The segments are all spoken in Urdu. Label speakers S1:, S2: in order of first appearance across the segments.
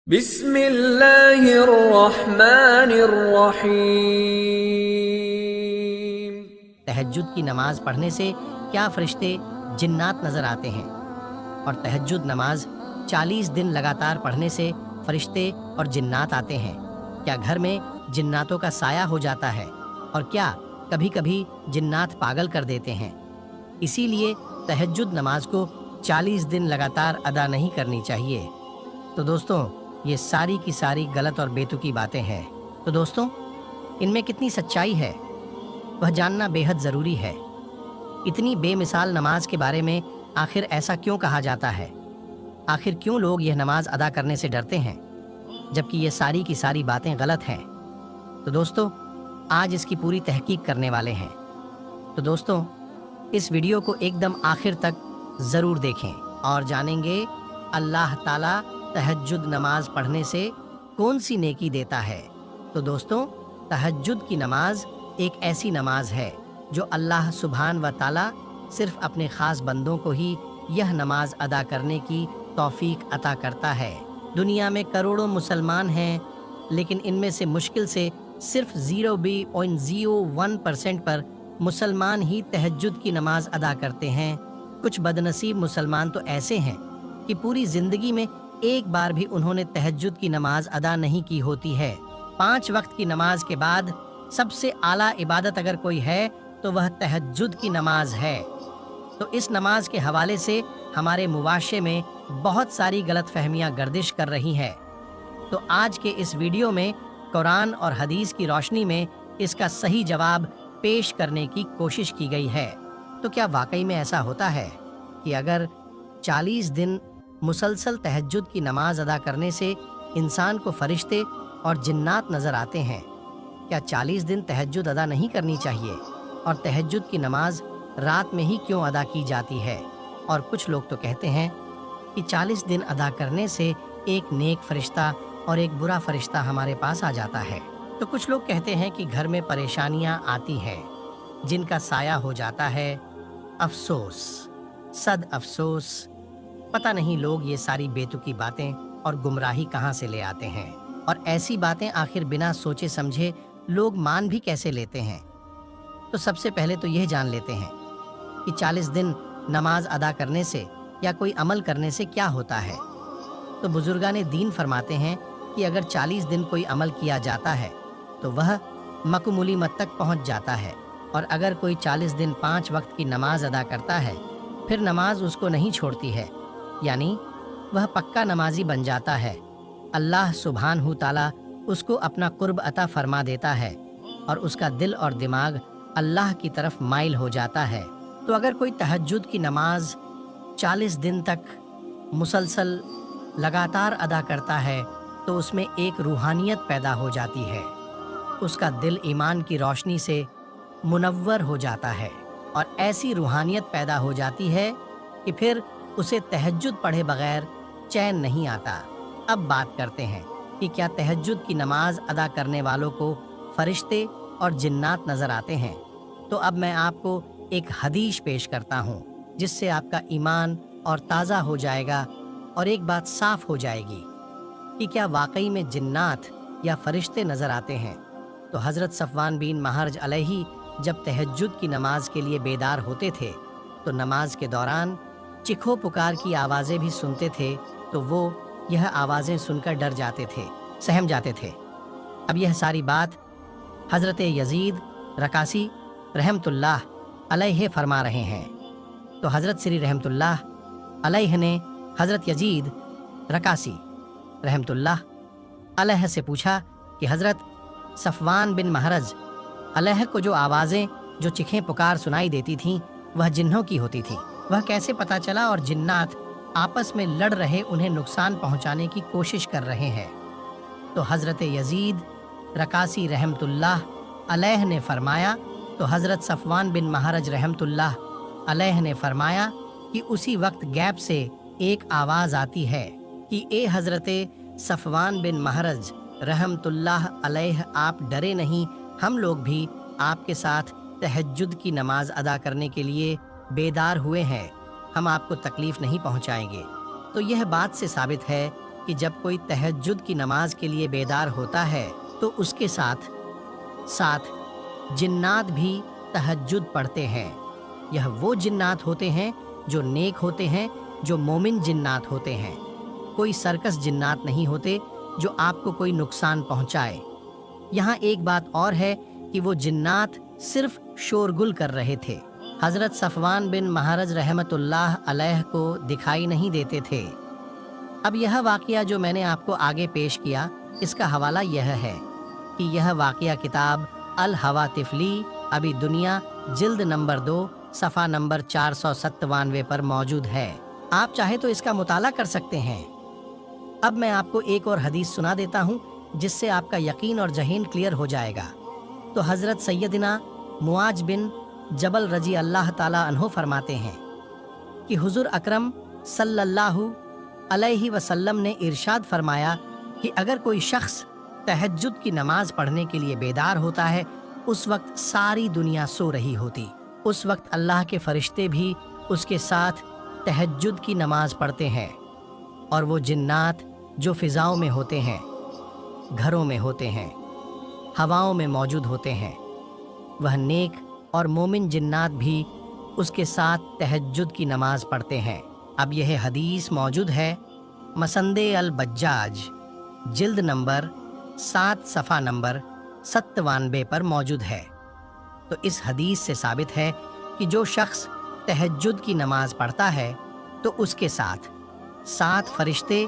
S1: بسم اللہ الرحمن الرحیم۔
S2: تہجد کی نماز پڑھنے سے کیا فرشتے جنات نظر آتے ہیں؟ اور تہجد نماز 40 دن لگاتار پڑھنے سے فرشتے اور جنات آتے ہیں؟ کیا گھر میں جناتوں کا سایہ ہو جاتا ہے؟ اور کیا کبھی کبھی جنات پاگل کر دیتے ہیں؟ اسی لیے تہجد نماز کو 40 دن لگاتار ادا نہیں کرنی چاہیے۔ تو دوستوں، یہ ساری کی ساری غلط اور بیتوکی باتیں ہیں۔ تو دوستوں، ان میں کتنی سچائی ہے وہ جاننا بے حد ضروری ہے۔ اتنی بے مثال نماز کے بارے میں آخر ایسا کیوں کہا جاتا ہے؟ آخر کیوں لوگ یہ نماز ادا کرنے سے ڈرتے ہیں، جبکہ یہ ساری کی ساری باتیں غلط ہیں؟ تو دوستوں، آج اس کی پوری تحقیق کرنے والے ہیں۔ تو دوستوں، اس ویڈیو کو ایک دم آخر تک ضرور دیکھیں اور جانیں گے اللہ تعالیٰ تہجد نماز پڑھنے سے کون سی نیکی دیتا ہے۔ تو دوستوں، تہجد کی نماز ایک ایسی نماز ہے جو اللہ سبحان و تعالیٰ صرف اپنے خاص بندوں کو ہی یہ نماز ادا کرنے کی توفیق عطا کرتا ہے۔ دنیا میں کروڑوں مسلمان ہیں، لیکن ان میں سے مشکل سے صرف 0.01% پر مسلمان ہی تہجد کی نماز ادا کرتے ہیں۔ کچھ بدنصیب مسلمان تو ایسے ہیں کہ پوری زندگی میں ایک بار بھی انہوں نے تہجد کی نماز ادا نہیں کی ہوتی ہے۔ 5 وقت کی نماز کے بعد سب سے اعلیٰ عبادت اگر کوئی ہے تو وہ تہجد کی نماز ہے۔ تو اس نماز کے حوالے سے ہمارے معاشرے میں بہت ساری غلط فہمیاں گردش کر رہی ہیں۔ تو آج کے اس ویڈیو میں قرآن اور حدیث کی روشنی میں اس کا صحیح جواب پیش کرنے کی کوشش کی گئی ہے۔ تو کیا واقعی میں ایسا ہوتا ہے کہ اگر 40 دن مسلسل تہجد کی نماز ادا کرنے سے انسان کو فرشتے اور جنات نظر آتے ہیں؟ کیا 40 دن تہجد ادا نہیں کرنی چاہیے؟ اور تہجد کی نماز رات میں ہی کیوں ادا کی جاتی ہے؟ اور کچھ لوگ تو کہتے ہیں کہ 40 دن ادا کرنے سے ایک نیک فرشتہ اور ایک برا فرشتہ ہمارے پاس آ جاتا ہے۔ تو کچھ لوگ کہتے ہیں کہ گھر میں پریشانیاں آتی ہیں جن کا سایہ ہو جاتا ہے۔ افسوس، صد افسوس، پتہ نہیں لوگ یہ ساری بیتوکی باتیں اور گمراہی کہاں سے لے آتے ہیں، اور ایسی باتیں آخر بنا سوچے سمجھے لوگ مان بھی کیسے لیتے ہیں۔ تو سب سے پہلے تو یہ جان لیتے ہیں کہ 40 دن نماز ادا کرنے سے یا کوئی عمل کرنے سے کیا ہوتا ہے۔ تو بزرگان دین فرماتے ہیں کہ اگر 40 دن کوئی عمل کیا جاتا ہے تو وہ مکمولی مت تک پہنچ جاتا ہے، اور اگر کوئی 40 دن 5 وقت کی نماز ادا کرتا ہے پھر نماز اس کو نہیں چھوڑتی ہے، یعنی وہ پکا نمازی بن جاتا ہے، اللہ سبحانہ تعالیٰ اس کو اپنا قرب عطا فرما دیتا ہے اور اس کا دل اور دماغ اللہ کی طرف مائل ہو جاتا ہے۔ تو اگر کوئی تہجد کی نماز 40 دن تک مسلسل لگاتار ادا کرتا ہے تو اس میں ایک روحانیت پیدا ہو جاتی ہے، اس کا دل ایمان کی روشنی سے منور ہو جاتا ہے، اور ایسی روحانیت پیدا ہو جاتی ہے کہ پھر اسے تہجد پڑھے بغیر چین نہیں آتا۔ اب بات کرتے ہیں کہ کیا تہجد کی نماز ادا کرنے والوں کو فرشتے اور جنات نظر آتے ہیں؟ تو اب میں آپ کو ایک حدیث پیش کرتا ہوں جس سے آپ کا ایمان اور تازہ ہو جائے گا، اور ایک بات صاف ہو جائے گی کہ کیا واقعی میں جنات یا فرشتے نظر آتے ہیں۔ تو حضرت صفوان بن مہرج علیہ جب تہجد کی نماز کے لیے بیدار ہوتے تھے تو نماز کے دوران چیخو پکار کی آوازیں بھی سنتے تھے، تو وہ یہ آوازیں سن کر ڈر جاتے تھے، سہم جاتے تھے۔ اب یہ ساری بات حضرت یزید رکاسی رحمۃ اللہ علیہ فرما رہے ہیں۔ تو حضرت سری رحمۃ اللہ علیہ نے حضرت یزید رکاسی رحمۃ اللہ علیہ سے پوچھا کہ حضرت صفوان بن مہرج علیہ کو جو آوازیں، جو چیخیں پکار سنائی دیتی تھیں وہ جنوں کی ہوتی تھیں، وہ کیسے پتہ چلا؟ اور جنات آپس میں لڑ رہے انہیں نقصان پہنچانے کی کوشش کر رہے ہیں۔ تو حضرت یزید رکاسی رحمۃ اللہ علیہ نے فرمایا، تو حضرت صفوان بن مہرج رحمۃ اللہ علیہ نے فرمایا کہ اسی وقت گیپ سے ایک آواز آتی ہے کہ اے حضرت صفوان بن مہرج رحمۃ اللہ علیہ، آپ ڈرے نہیں، ہم لوگ بھی آپ کے ساتھ تہجد کی نماز ادا کرنے کے لیے بیدار ہوئے ہیں، ہم آپ کو تکلیف نہیں پہنچائیں گے۔ تو یہ بات سے ثابت ہے کہ جب کوئی تہجد کی نماز کے لیے بیدار ہوتا ہے تو اس کے ساتھ ساتھ جنات بھی تہجد پڑھتے ہیں۔ یہ وہ جنات ہوتے ہیں جو نیک ہوتے ہیں، جو مومن جنات ہوتے ہیں۔ کوئی سرکس جنات نہیں ہوتے جو آپ کو کوئی نقصان پہنچائے۔ یہاں ایک بات اور ہے کہ وہ جنات صرف شورگل کر رہے تھے۔ حضرت صفوان بن محرز رحمت اللہ علیہ کو دکھائی نہیں دیتے تھے۔ اب یہ واقعہ جو میں نے آپ کو آگے پیش کیا، اس کا حوالہ یہ ہے کہ یہ واقعہ کتاب الحواتفلی ابی دنیا جلد نمبر 2 صفحہ نمبر 497 پر موجود ہے۔ آپ چاہے تو اس کا مطالعہ کر سکتے ہیں۔ اب میں آپ کو ایک اور حدیث سنا دیتا ہوں جس سے آپ کا یقین اور ذہن کلیئر ہو جائے گا۔ تو حضرت سیدنا معاذ بن جبل رضی اللہ تعالی عنہ فرماتے ہیں کہ حضور اکرم صلی اللہ علیہ وسلم نے ارشاد فرمایا کہ اگر کوئی شخص تہجد کی نماز پڑھنے کے لیے بیدار ہوتا ہے، اس وقت ساری دنیا سو رہی ہوتی۔ اس وقت اللہ کے فرشتے بھی اس کے ساتھ تہجد کی نماز پڑھتے ہیں، اور وہ جنات جو فضاؤں میں ہوتے ہیں، گھروں میں ہوتے ہیں، ہواؤں میں موجود ہوتے ہیں، وہ نیک اور مومن جنات بھی اس کے ساتھ تہجد کی نماز پڑھتے ہیں۔ اب یہ حدیث موجود ہے مسند البجاج جلد نمبر 7 صفحہ نمبر 97 پر موجود ہے۔ تو اس حدیث سے ثابت ہے کہ جو شخص تہجد کی نماز پڑھتا ہے تو اس کے ساتھ 7 فرشتے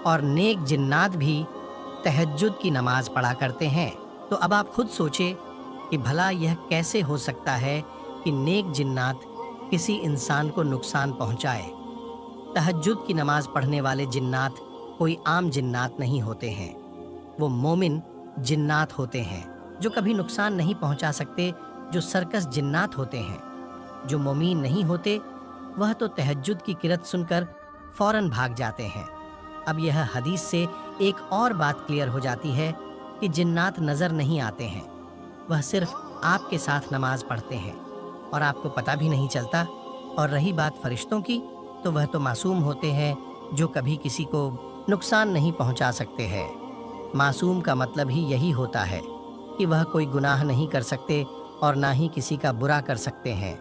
S2: اور نیک جنات بھی تہجد کی نماز پڑھا کرتے ہیں۔ تو اب آپ خود سوچیں کہ بھلا یہ کیسے ہو سکتا ہے کہ نیک جنات کسی انسان کو نقصان پہنچائے؟ تہجد کی نماز پڑھنے والے جنات کوئی عام جنات نہیں ہوتے ہیں، وہ مومن جنات ہوتے ہیں جو کبھی نقصان نہیں پہنچا سکتے، جو سرکس جنات ہوتے ہیں۔ جو مومین نہیں ہوتے وہ تو تہجد کی کرت سن کر فوراً بھاگ جاتے ہیں۔ اب یہ حدیث سے ایک اور بات کلیئر ہو جاتی ہے کہ جنات نظر نہیں آتے ہیں، وہ صرف آپ کے ساتھ نماز پڑھتے ہیں اور آپ کو پتہ بھی نہیں چلتا۔ اور رہی بات فرشتوں کی، تو وہ تو معصوم ہوتے ہیں جو کبھی کسی کو نقصان نہیں پہنچا سکتے ہیں۔ معصوم کا مطلب ہی یہی ہوتا ہے کہ وہ کوئی گناہ نہیں کر سکتے اور نہ ہی کسی کا برا کر سکتے ہیں۔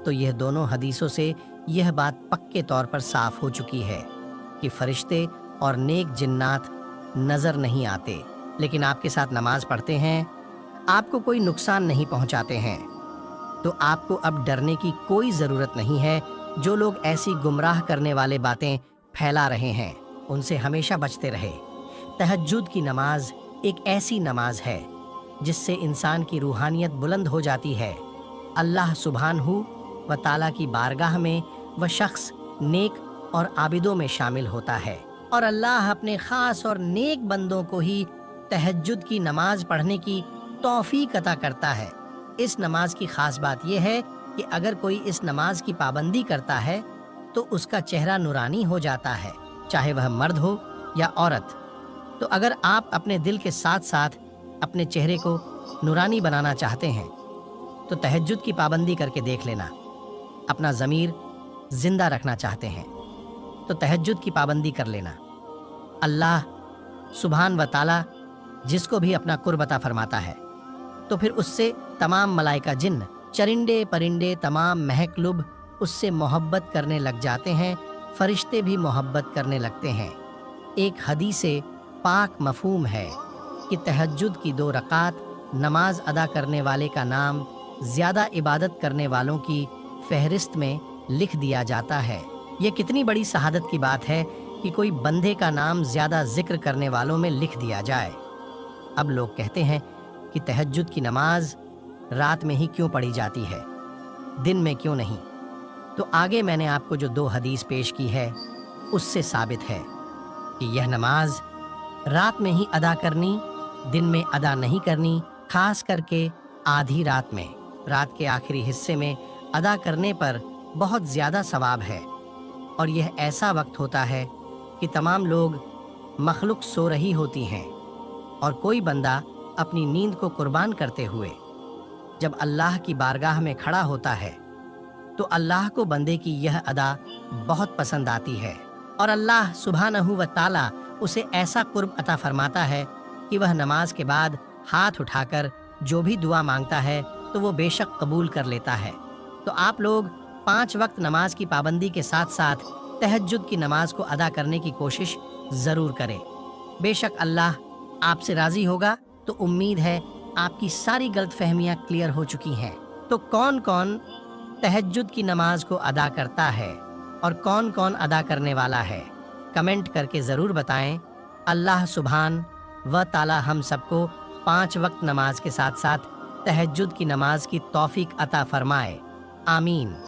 S2: تو یہ دونوں حدیثوں سے یہ بات پکے طور پر صاف ہو چکی ہے کہ فرشتے اور نیک جنات نظر نہیں آتے، لیکن آپ کے ساتھ نماز پڑھتے ہیں، آپ کو کوئی نقصان نہیں پہنچاتے ہیں۔ تو آپ کو اب ڈرنے کی کوئی ضرورت نہیں ہے۔ جو لوگ ایسی گمراہ کرنے والے باتیں پھیلا رہے ہیں ان سے ہمیشہ بچتے رہے۔ تہجد کی نماز ایک ایسی نماز ہے جس سے انسان کی روحانیت بلند ہو جاتی ہے۔ اللہ سبحانہ و تعالیٰ کی بارگاہ میں وہ شخص نیک اور عابدوں میں شامل ہوتا ہے، اور اللہ اپنے خاص اور نیک بندوں کو ہی تہجد کی نماز پڑھنے کی توفیق عطا کرتا ہے۔ اس نماز کی خاص بات یہ ہے کہ اگر کوئی اس نماز کی پابندی کرتا ہے تو اس کا چہرہ نورانی ہو جاتا ہے، چاہے وہ مرد ہو یا عورت۔ تو اگر آپ اپنے دل کے ساتھ ساتھ اپنے چہرے کو نورانی بنانا چاہتے ہیں تو تہجد کی پابندی کر کے دیکھ لینا۔ اپنا ضمیر زندہ رکھنا چاہتے ہیں تو تہجد کی پابندی کر لینا۔ اللہ سبحان و تعالی جس کو بھی اپنا قرب عطا فرماتا ہے تو پھر اس سے تمام ملائکہ جن، چرندے پرندے، تمام مہک لب اس سے محبت کرنے لگ جاتے ہیں، فرشتے بھی محبت کرنے لگتے ہیں۔ ایک حدیث پاک مفہوم ہے کہ تہجد کی 2 رکعات نماز ادا کرنے والے کا نام زیادہ عبادت کرنے والوں کی فہرست میں لکھ دیا جاتا ہے۔ یہ کتنی بڑی سعادت کی بات ہے کہ کوئی بندے کا نام زیادہ ذکر کرنے والوں میں لکھ دیا جائے۔ اب لوگ کہتے ہیں کہ تہجد کی نماز رات میں ہی کیوں پڑھی جاتی ہے، دن میں کیوں نہیں؟ تو آگے میں نے آپ کو جو 2 حدیث پیش کی ہے اس سے ثابت ہے کہ یہ نماز رات میں ہی ادا کرنی، دن میں ادا نہیں کرنی، خاص کر کے آدھی رات میں، رات کے آخری حصے میں ادا کرنے پر بہت زیادہ ثواب ہے۔ اور یہ ایسا وقت ہوتا ہے کہ تمام لوگ مخلوق سو رہی ہوتی ہیں، اور کوئی بندہ اپنی نیند کو قربان کرتے ہوئے جب اللہ کی بارگاہ میں کھڑا ہوتا ہے تو اللہ کو بندے کی یہ ادا بہت پسند آتی ہے، اور اللہ سبحانہ و تعالی اسے ایسا قرب عطا فرماتا ہے کہ وہ نماز کے بعد ہاتھ اٹھا کر جو بھی دعا مانگتا ہے تو وہ بے شک قبول کر لیتا ہے۔ تو آپ لوگ 5 وقت نماز کی پابندی کے ساتھ ساتھ تہجد کی نماز کو ادا کرنے کی کوشش ضرور کریں۔ بے شک اللہ آپ سے راضی ہوگا۔ تو امید ہے آپ کی ساری غلط فہمیاں کلیئر ہو چکی ہیں۔ تو کون کون تہجد کی نماز کو ادا کرتا ہے اور کون کون ادا کرنے والا ہے، کمنٹ کر کے ضرور بتائیں۔ اللہ سبحان و تعالی ہم سب کو 5 وقت نماز کے ساتھ ساتھ تہجد کی نماز کی توفیق عطا فرمائے، آمین۔